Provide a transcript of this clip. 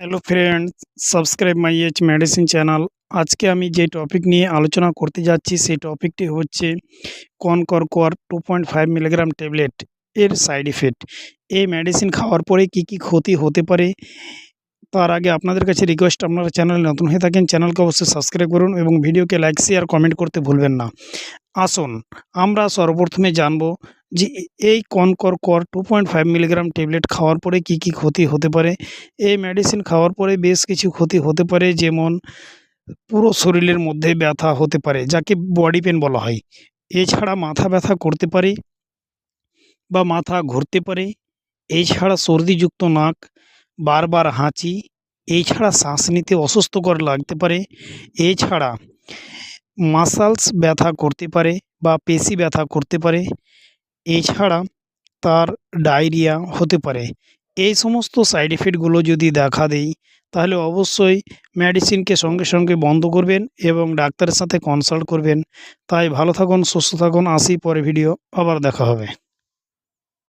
Hello friends, subscribe my H medicine channel. আজকে আমি যে টপিক নিয়ে আলোচনা করতে যাচ্ছি সেই টপিকটি হচ্ছে কনকর 2.5 মিলিগ্রাম ট্যাবলেট এর সাইড ইফেক্ট। এই মেডিসিন খাওয়ার পরে কি কি ক্ষতি হতে পারে, তার আগে আপনাদের কাছে রিকোয়েস্ট, আপনারা চ্যানেলে নতুন হয়ে থাকেন চ্যানেলকে অবশ্যই সাবস্ক্রাইব করুন এবং ভিডিওকে লাইক শেয়ার কমেন্ট করতে ভুলবেন না। আসুন আমরা সর্বপ্রথমে জানব যে এই কনকর 2.5 মিলিগ্রাম ট্যাবলেট খাওয়ার পরে কি কি ক্ষতি হতে পারে। এই মেডিসিন খাওয়ার পরে বেশ কিছু ক্ষতি হতে পারে, যেমন পুরো শরীরের মধ্যে ব্যথা হতে পারে, যাকে বডি পেন বলা হয়। এছাড়া মাথা ব্যথা করতে পারে বা মাথা ঘুরতে পারে। এছাড়া সর্দিযুক্ত নাক, বারবার হাঁচি, এছাড়া শ্বাস নিতে অস্বস্তিকর লাগতে পারে। এছাড়া মাসলস ব্যথা করতে পারে বা পেশি ব্যথা করতে পারে। এছাড়া তার ডায়রিয়া হতে পারে। এই সমস্ত সাইড ইফেক্টগুলো যদি দেখা দেয় তাহলে অবশ্যই মেডিসিনকে সঙ্গে সঙ্গে বন্ধ করবেন এবং ডাক্তারের সাথে কনসাল্ট করবেন। তাই ভালো থাকুন, সুস্থ থাকুন, আসি পরে ভিডিও আবার দেখা হবে।